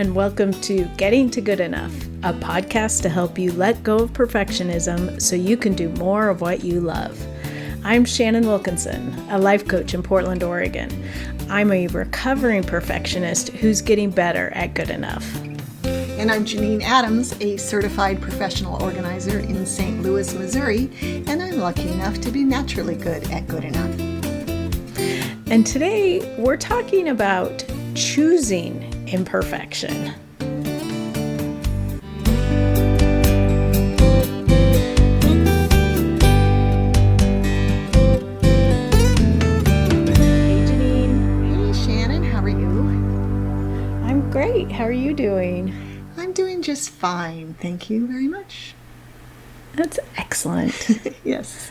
and welcome to Getting to Good Enough, a podcast to help you let go of perfectionism so you can do more of what you love. I'm Shannon Wilkinson, a life coach in Portland, Oregon. I'm a recovering perfectionist who's getting better at good enough. And I'm Janine Adams, a certified professional organizer in St. Louis, Missouri, and I'm lucky enough to be naturally good at good enough. And today we're talking about choosing imperfection. Hey Janine. Hey Shannon, how are you? I'm great. How are you doing? I'm doing just fine, thank you very much. That's excellent. Yes.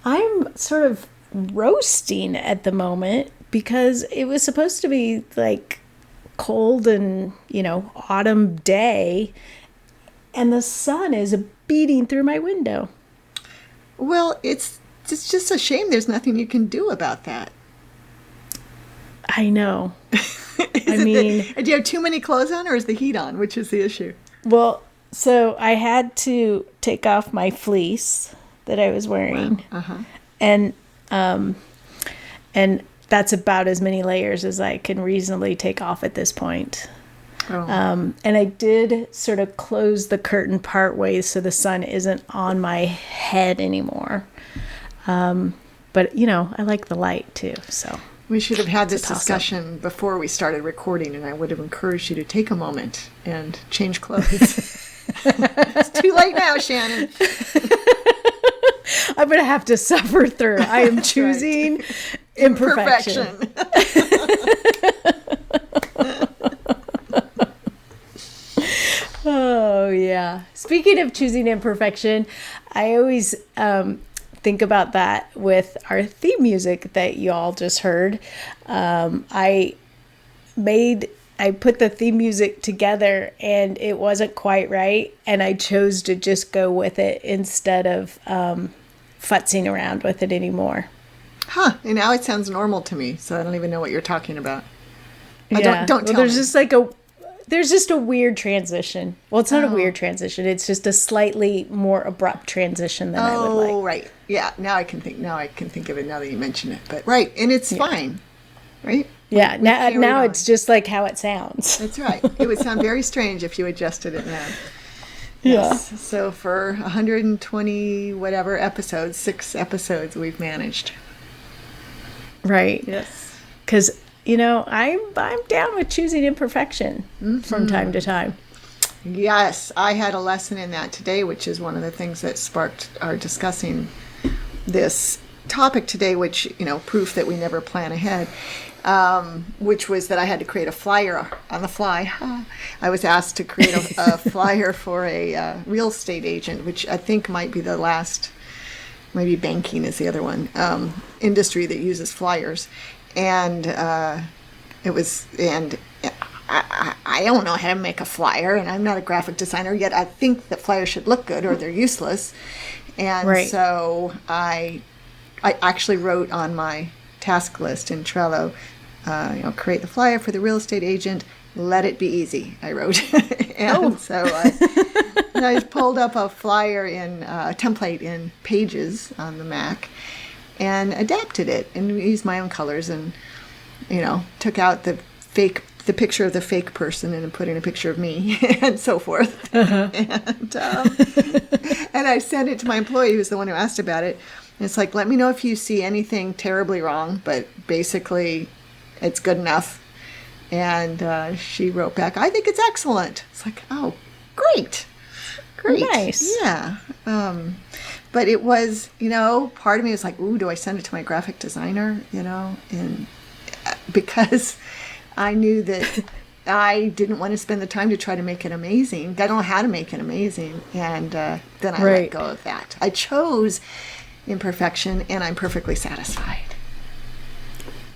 I'm sort of roasting at the moment because it was supposed to be like cold and, autumn day, and the sun is beating through my window. Well, it's just a shame there's nothing you can do about that. I know. Do you have too many clothes on, or is the heat on? Which is the issue? Well, so I had to take off my fleece that I was wearing. Wow. Uh-huh. And that's about as many layers as I can reasonably take off at this point. Oh. And I did sort of close the curtain part ways so the sun isn't on my head anymore. But, I like the light too, so. We should have had this discussion before we started recording, and I would have encouraged you to take a moment and change clothes. It's too late now, Shannon. I'm going to have to suffer through. I am choosing imperfection. Oh, yeah. Speaking of choosing imperfection, I always think about that with our theme music that you all just heard. I put the theme music together and it wasn't quite right, and I chose to just go with it instead of futzing around with it anymore. Huh, and now it sounds normal to me, so I don't even know what you're talking about. Yeah. Don't tell there's me. There's just a weird transition. Well, it's not a weird transition. It's just a slightly more abrupt transition than I would like. Oh, right. Yeah, now I can think of it now that you mention it. But right, and it's fine. Right? Yeah, now it's just like how it sounds. That's right. It would sound very strange if you adjusted it now. Yeah. Yes. So for 120 whatever episodes, 6 episodes we've managed. Right. Yes. Because, I'm down with choosing imperfection from time to time. Yes, I had a lesson in that today, which is one of the things that sparked our discussing this topic today, which, proof that we never plan ahead, which was that I had to create a flyer on the fly. I was asked to create a flyer for a real estate agent, which I think might be the last, maybe banking is the other one, industry that uses flyers. And I don't know how to make a flyer, and I'm not a graphic designer, yet I think that flyers should look good or they're useless. And so I actually wrote on my task list in Trello, create the flyer for the real estate agent, let it be easy, I wrote. So I pulled up a flyer in a template in Pages on the Mac and adapted it and used my own colors and, took out the picture of the fake person and put in a picture of me and so forth. Uh-huh. And I sent it to my employee, who's the one who asked about it. And it's like, let me know if you see anything terribly wrong, but basically it's good enough. And she wrote back, I think it's excellent. It's like, oh, great. Nice. Yeah. But it was, part of me was like, ooh, do I send it to my graphic designer? And because I knew that I didn't want to spend the time to try to make it amazing. I don't know how to make it amazing. And then I let go of that. I chose imperfection, and I'm perfectly satisfied.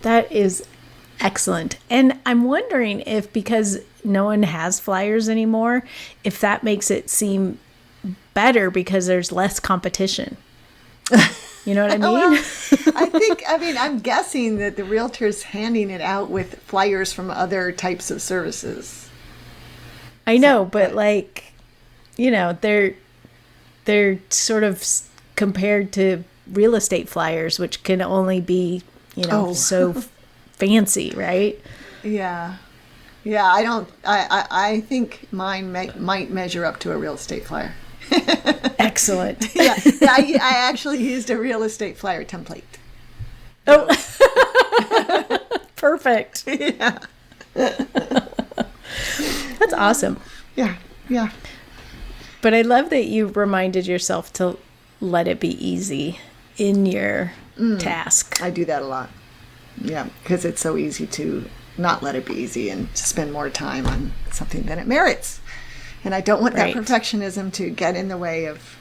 That is excellent. And I'm wondering if, because no one has flyers anymore, if that makes it seem better because there's less competition. You know what I mean? Well, I'm guessing that the realtor's handing it out with flyers from other types of services. I know, but like, they're sort of compared to real estate flyers, which can only be, so fancy, right? Yeah. Yeah, I think mine might measure up to a real estate flyer. Excellent. Yeah, I actually used a real estate flyer template. Oh, perfect. Yeah. That's awesome. Yeah, yeah. But I love that you reminded yourself to let it be easy in your task. I do that a lot. Yeah, because it's so easy to not let it be easy and to spend more time on something than it merits. And I don't want that perfectionism to get in the way of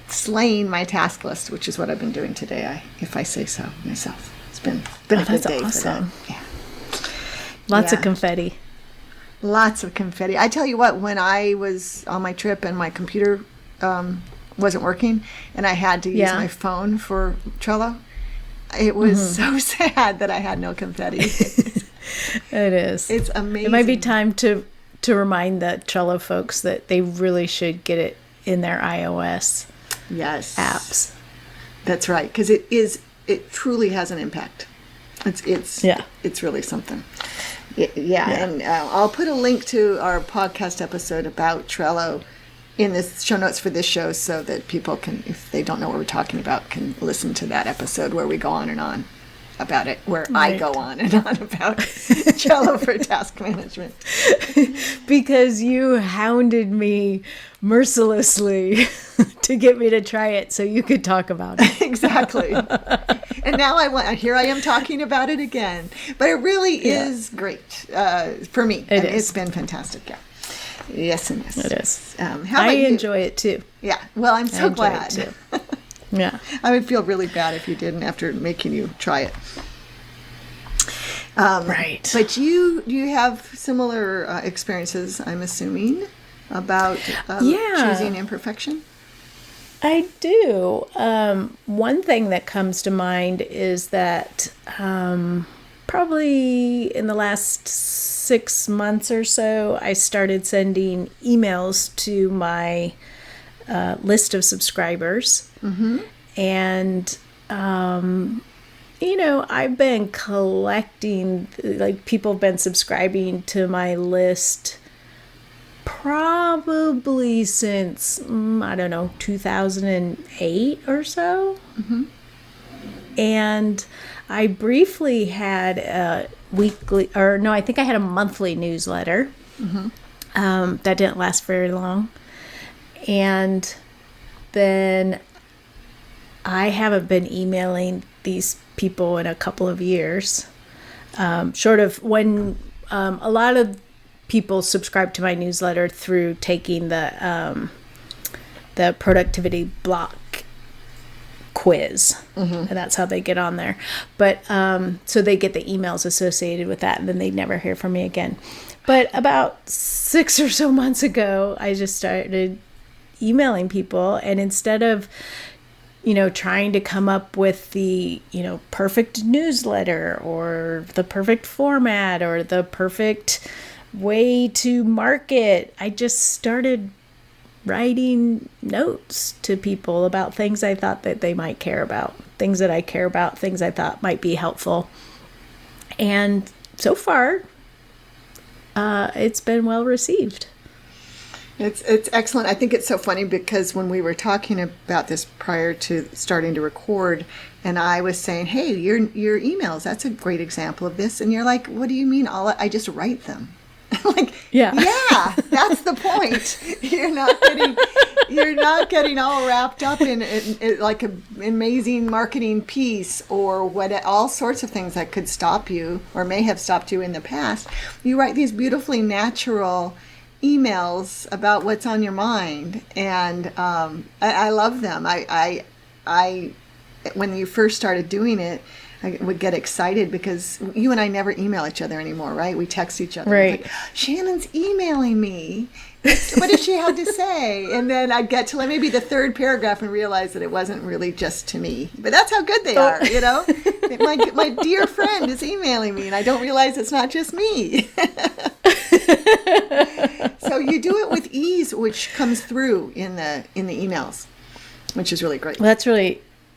slaying my task list, which is what I've been doing today, if I say so myself. It's been a good day awesome. for that. Yeah. Lots of confetti. Lots of confetti. I tell you what, when I was on my trip and my computer wasn't working and I had to use my phone for Trello, it was so sad that I had no confetti. It is. It's amazing. It might be time to remind the Trello folks that they really should get it in their iOS apps. That's right, because it truly has an impact. It's really something. Yeah. And I'll put a link to our podcast episode about Trello in the show notes for this show so that people can, if they don't know what we're talking about, can listen to that episode where we go on and on about it, where I go on and on about Trello for task management. Because you hounded me mercilessly to get me to try it so you could talk about it. Exactly. And now here I am talking about it again. But it really is great for me. It's been fantastic, yeah. Yes, and yes. It is. I enjoy it too. Yeah. Well, I'm so glad. Too. Yeah. I would feel really bad if you didn't after making you try it. Right. But you have similar experiences, I'm assuming, about choosing imperfection? I do. One thing that comes to mind is that probably in the last 6 months or so, I started sending emails to my list of subscribers. Mm-hmm. And, I've been collecting, like, people have been subscribing to my list probably since, 2008 or so. Mm-hmm. And I briefly had a I think I had a monthly newsletter. Mm-hmm. That didn't last very long. And then I haven't been emailing these people in a couple of years. Short of when a lot of people subscribe to my newsletter through taking the productivity block quiz. Mm-hmm. And that's how they get on there. But so they get the emails associated with that, and then they never hear from me again. But about 6 or so months ago, I just started emailing people, and instead of trying to come up with the perfect newsletter or the perfect format or the perfect way to market, I just started writing notes to people about things I thought that they might care about, things that I care about, things I thought might be helpful. And so far, it's been well received. It's excellent. I think it's so funny because when we were talking about this prior to starting to record, and I was saying, "Hey, your emails, that's a great example of this," and you're like, "What do you mean? I just write them." Like, yeah, that's the point. You're not getting all wrapped up in like an amazing marketing piece or all sorts of things that could stop you or may have stopped you in the past. You write these beautifully natural emails about what's on your mind, and I love them. I when you first started doing it, I would get excited because you and I never email each other anymore, right? We text each other. Right. Like, Shannon's emailing me. What does she have to say? And then I'd get to maybe the third paragraph and realize that it wasn't really just to me. But that's how good they are, My dear friend is emailing me, and I don't realize it's not just me. So you do it with ease, which comes through in the emails, which is really great. Well,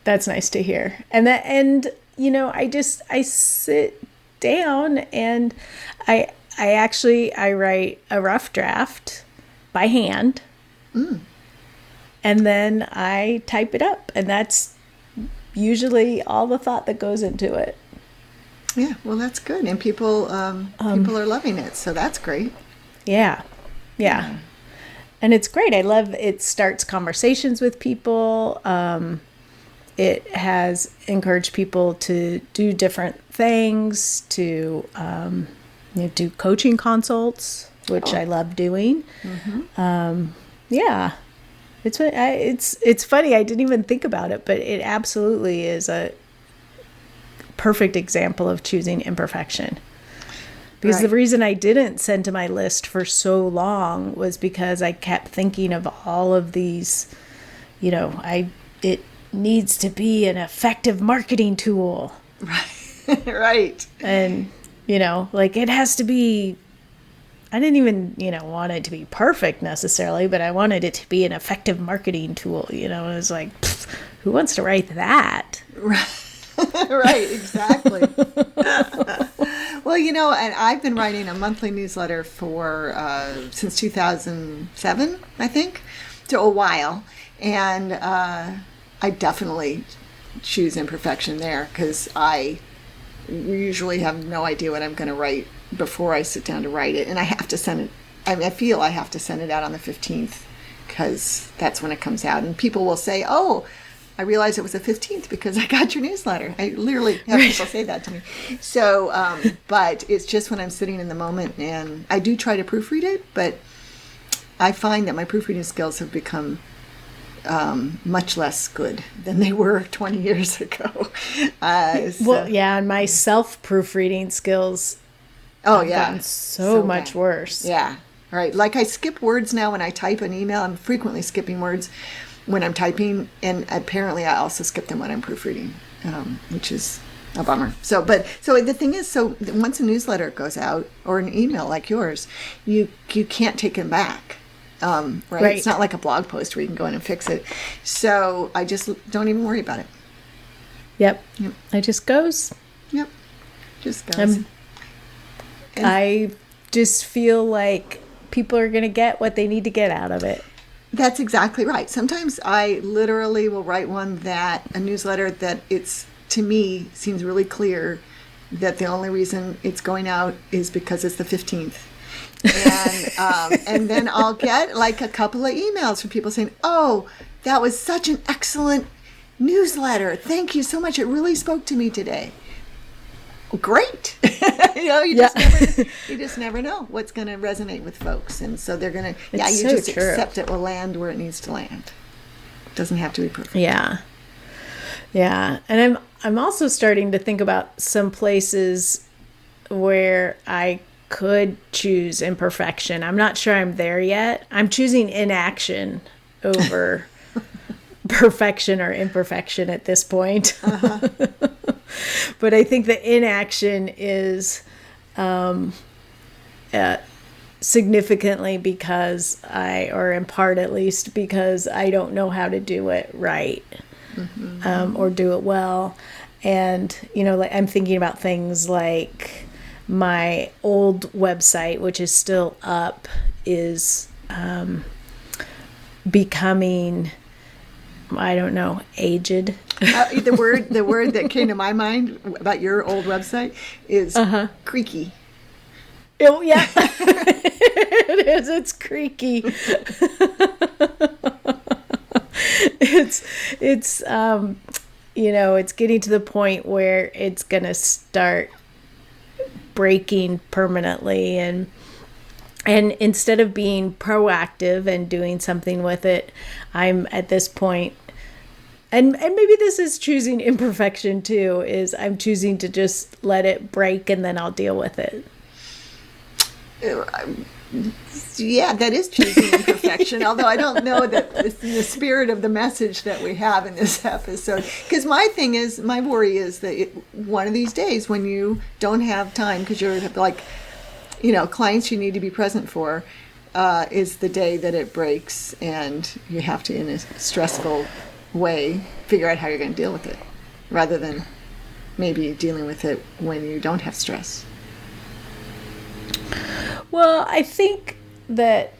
that's nice to hear. And I sit down and I write a rough draft by hand. And then I type it up, and that's usually all the thought that goes into it. Yeah, well, that's good, and people are loving it, so that's great. Yeah. And it's great. I love it. Starts conversations with people. It has encouraged people to do different things, to do coaching consults, which I love doing. Yeah. It's funny. I didn't even think about it, but it absolutely is a perfect example of choosing imperfection. Because the reason I didn't send to my list for so long was because I kept thinking of all of these, it needs to be an effective marketing tool. Right. And, it has to be, I didn't even, want it to be perfect necessarily, but I wanted it to be an effective marketing tool. It was like, who wants to write that? Right, exactly. Well, and I've been writing a monthly newsletter for since 2007, I think, so a while. And I definitely choose imperfection there because I usually have no idea what I'm going to write before I sit down to write it. And I have to send it, I feel I have to send it out on the 15th because that's when it comes out. And people will say, oh, I realized it was the 15th because I got your newsletter. I literally have people say that to me. So, but it's just when I'm sitting in the moment, and I do try to proofread it, but I find that my proofreading skills have become much less good than they were 20 years ago. And my self-proofreading skills have gotten so much worse. Yeah, right. Like I skip words now when I type an email. I'm frequently skipping words when I'm typing, and apparently I also skip them when I'm proofreading, which is a bummer. So the thing is, once a newsletter goes out or an email like yours, you can't take them back. Right? It's not like a blog post where you can go in and fix it. So I just don't even worry about it. Yep. It just goes. Yep. Just goes. I just feel like people are going to get what they need to get out of it. That's exactly right. Sometimes I literally will write a newsletter that to me seems really clear that the only reason it's going out is because it's the 15th. And then I'll get like a couple of emails from people saying, oh, that was such an excellent newsletter. Thank you so much. It really spoke to me today. Great. You just never know what's going to resonate with folks. And so they're going to, accept it will land where it needs to land. It doesn't have to be perfect. Yeah. Yeah. And I'm also starting to think about some places where I could choose imperfection. I'm not sure I'm there yet. I'm choosing inaction over perfection or imperfection at this point. But I think the inaction is significantly because or in part at least, because I don't know how to do it right, or do it well. And, like I'm thinking about things like my old website, which is still up, is becoming, I don't know, aged. The word that came to my mind about your old website is creaky. Oh yeah, it is. It's creaky. It's it's getting to the point where it's gonna start breaking permanently, and instead of being proactive and doing something with it, I'm at this point, and maybe this is choosing imperfection too, is I'm choosing to just let it break and then I'll deal with it. Yeah, that is choosing imperfection, although I don't know that it's in the spirit of the message that we have in this episode. Because my worry is that one of these days when you don't have time, because you're like, clients you need to be present for, is the day that it breaks, and you have to, in a stressful way, figure out how you're going to deal with it, rather than maybe dealing with it when you don't have stress. Well, I think that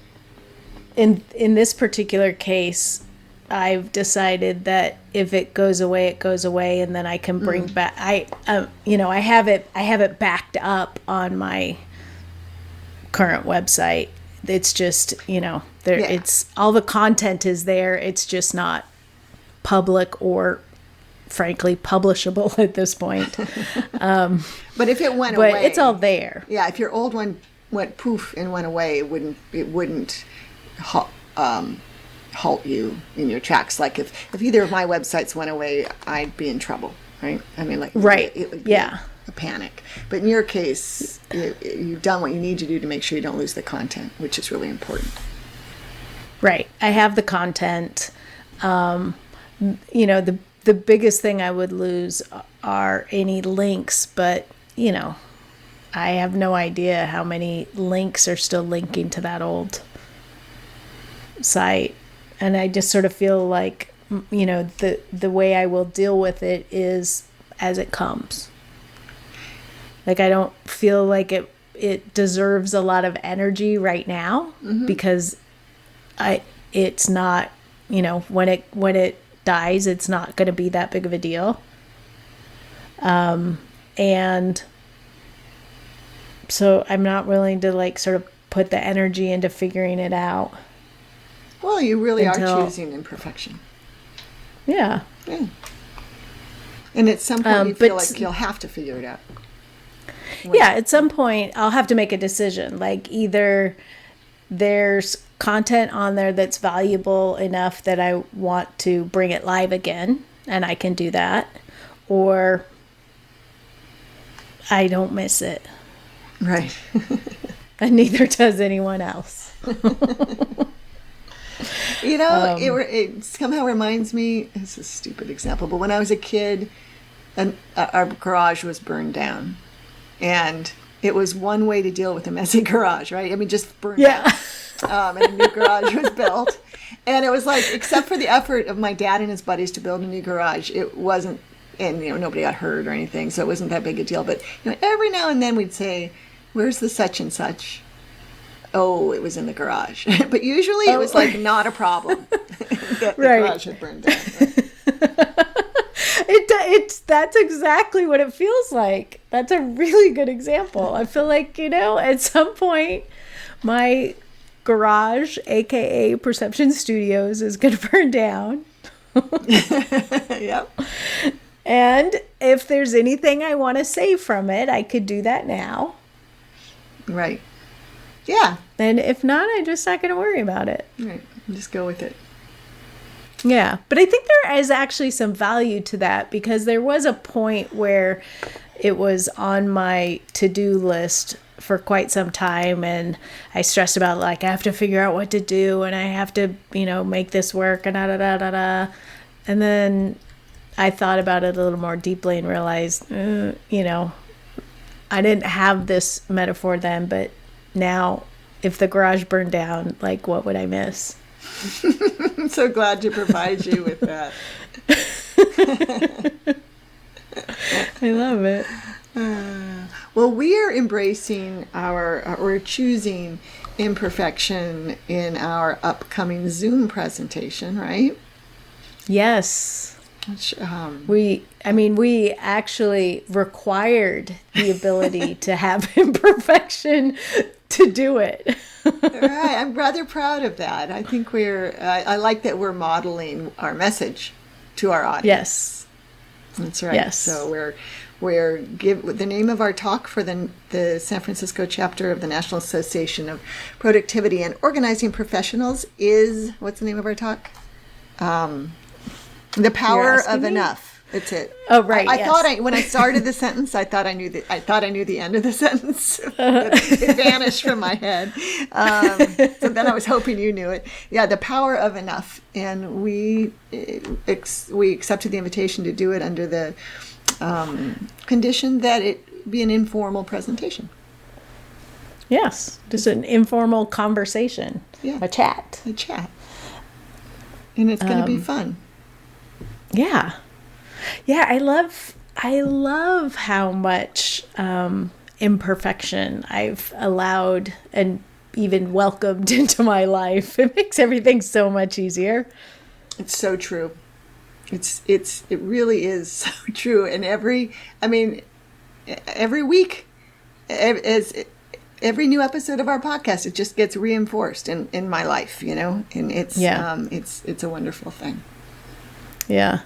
in this particular case, I've decided that if it goes away, it goes away, and then I can bring back. I have it backed up on my current website. It's just, it's all the content is there. It's just not public or, frankly, publishable at this point. But if it went away, it's all there. Yeah, if your old one went poof and went away, it wouldn't halt you in your tracks. Like if either of my websites went away, I'd be in trouble, right? I mean, like, right, it would be a panic. But in your case, you've done what you need to do to make sure you don't lose the content, which is really important. Right. I have the content. The biggest thing I would lose are any links, but, I have no idea how many links are still linking to that old site. And I just sort of feel like, the way I will deal with it is as it comes. Like, I don't feel like it deserves a lot of energy right now, because it's not, when it dies, it's not going to be that big of a deal. And so I'm not willing to sort of put the energy into figuring it out. Well, you really are choosing imperfection. Yeah. And at some point you feel like you'll have to figure it out. Yeah, at some point I'll have to make a decision. Like, either there's content on there that's valuable enough that I want to bring it live again, and I can do that, or I don't miss it. Right. And neither does anyone else. It somehow reminds me, it's a stupid example, but when I was a kid, our garage was burned down. And it was one way to deal with a messy garage, right? I mean, just burned down. And a new garage was built. And it was like, except for the effort of my dad and his buddies to build a new garage, it wasn't, and nobody got hurt or anything, so it wasn't that big a deal. But every now and then we'd say, "Where's the such and such?" Oh, it was in the garage. But usually it was like not a problem that the garage had burned down. Right? That's exactly what it feels like. That's a really good example. I feel like, at some point my garage, aka Perception Studios, is going to burn down. Yep. And if there's anything I want to save from it, I could do that now. Right. Yeah. And if not, I'm just not going to worry about it. Right. Just go with it. Yeah. But I think there is actually some value to that, because there was a point where it was on my to-do list for quite some time, and I stressed about, like, I have to figure out what to do, and I have to, make this work, and da-da-da-da-da. And then I thought about it a little more deeply and realized, I didn't have this metaphor then, but now, if the garage burned down, like, what would I miss? I'm so glad to provide you with that. I love it. Well, we're embracing we're choosing imperfection in our upcoming Zoom presentation, right? Yes. Which, we actually required the ability to have imperfection to do it. Right. I'm rather proud of that. I think I like that we're modeling our message to our audience. Yes. That's right. Yes. So the name of our talk for the San Francisco chapter of the National Association of Productivity and Organizing Professionals is, what's the name of our talk? The Power of Enough. That's it. Oh, right. I thought when I started the sentence, I thought I knew the end of the sentence. It vanished from my head. So then I was hoping you knew it. Yeah, the power of enough, and we accepted the invitation to do it under the condition that it be an informal presentation. Yes, just an informal conversation, a chat. A chat. And it's going to be fun. Yeah. Yeah, I love how much imperfection I've allowed and even welcomed into my life. It makes everything so much easier. It's so true. It really is so true. And every week, as every new episode of our podcast, it just gets reinforced in my life, and it's a wonderful thing. Yeah.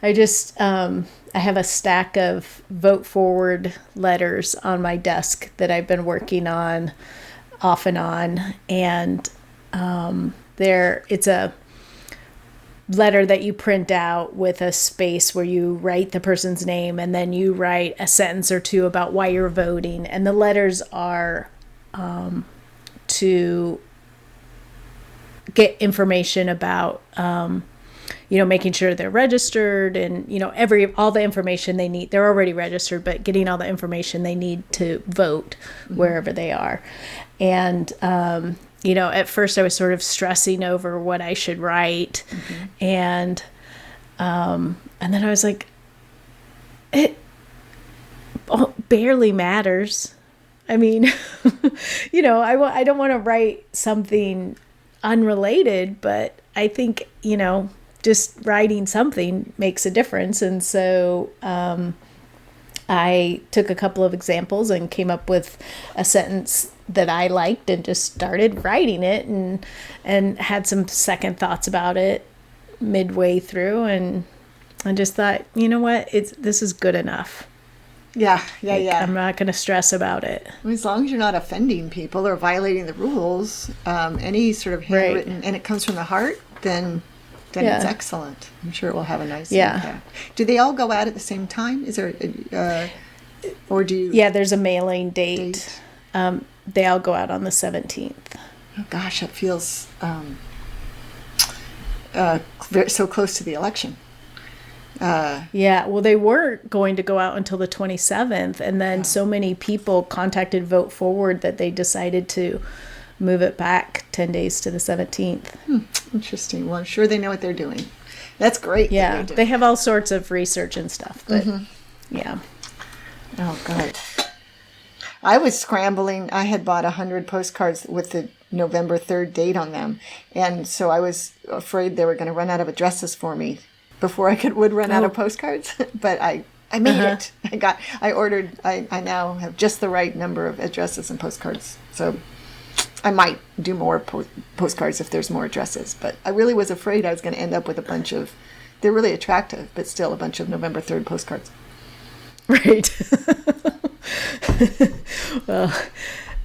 I have a stack of vote forward letters on my desk that I've been working on off and on. And it's a letter that you print out with a space where you write the person's name and then you write a sentence or two about why you're voting. And the letters are to get information about making sure they're registered and, all the information they need. They're already registered, but getting all the information they need to vote wherever they are. And, at first I was sort of stressing over what I should write. And then I was like, it barely matters. I mean, I don't want to write something unrelated, but I think, just writing something makes a difference. And so I took a couple of examples and came up with a sentence that I liked and just started writing it and had some second thoughts about it midway through. And I just thought, you know what, this is good enough. Yeah. I'm not going to stress about it. As long as you're not offending people or violating the rules, any sort of handwritten, and it comes from the heart, then it's excellent. I'm sure it will have a nice impact. Do they all go out at the same time? Is there, or do you? Yeah, there's a mailing date. They all go out on the 17th. Oh gosh, that feels so close to the election. Well, they were going to go out until the 27th, and then so many people contacted Vote Forward that they decided to move it back 10 days to the 17th. Interesting. Well, I'm sure they know what they're doing. That's great. Yeah, they have all sorts of research and stuff, but yeah. Oh, God. I was scrambling. I had bought 100 postcards with the November 3rd date on them, and so I was afraid they were going to run out of addresses for me before I would run out of postcards. But I made it. I now have just the right number of addresses and postcards. So I might do more postcards if there's more addresses. But I really was afraid I was going to end up with a bunch of, they're really attractive, but still a bunch of November 3rd postcards. Right. Well,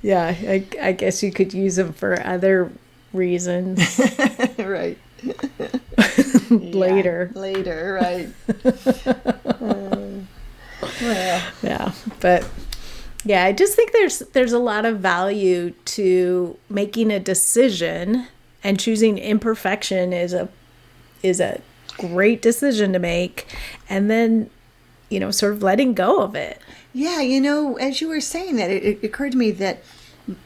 yeah, I guess you could use them for other reasons. Right. Later, right. Well. Yeah, but yeah, I just think there's a lot of value to making a decision, and choosing imperfection is a great decision to make, and then sort of letting go of it. Yeah, as you were saying that, it occurred to me that,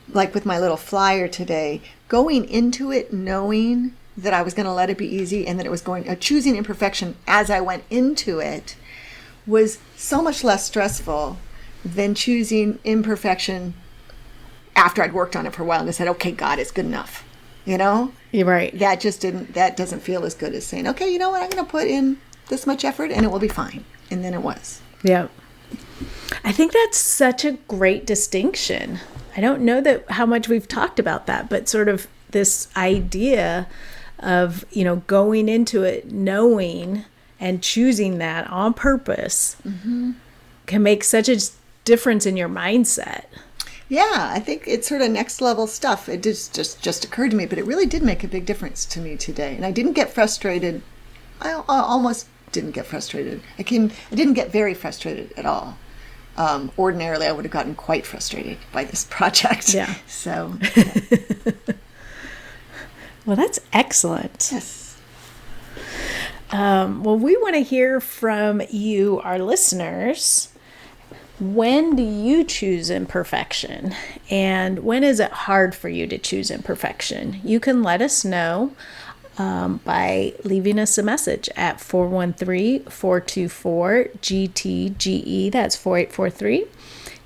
like with my little flyer today, going into it knowing that I was going to let it be easy and that it was choosing imperfection as I went into it was so much less stressful than choosing imperfection after I'd worked on it for a while and I said, okay, God, it's good enough. You're right. That doesn't feel as good as saying, okay, you know what, I'm going to put in this much effort and it will be fine. And then it was. Yeah. I think that's such a great distinction. I don't know how much we've talked about that, but sort of this idea of, going into it knowing and choosing that on purpose can make such a difference in your mindset. Yeah, I think it's sort of next level stuff. It just occurred to me, but it really did make a big difference to me today. And I didn't get frustrated. I almost didn't get frustrated. I didn't get very frustrated at all. Ordinarily, I would have gotten quite frustrated by this project. Yeah. So. Well, that's excellent. Yes. Well, we want to hear from you, our listeners. When do you choose imperfection? And when is it hard for you to choose imperfection? You can let us know by leaving us a message at 413-424-GTGE. That's 4843.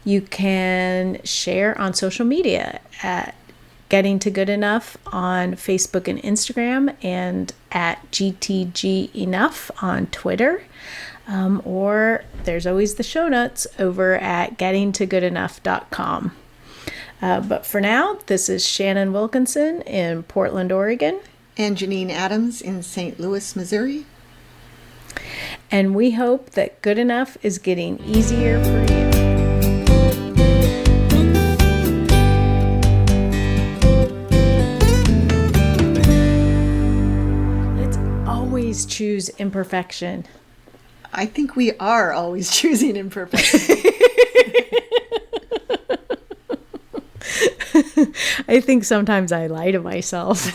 You can share on social media at Getting to Good Enough on Facebook and Instagram, and at GTG Enough on Twitter. Or there's always the show notes over at gettingtogoodenough.com. But for now, this is Shannon Wilkinson in Portland, Oregon. And Janine Adams in St. Louis, Missouri. And we hope that good enough is getting easier for you. Let's always choose imperfection. I think we are always choosing imperfection. I think sometimes I lie to myself.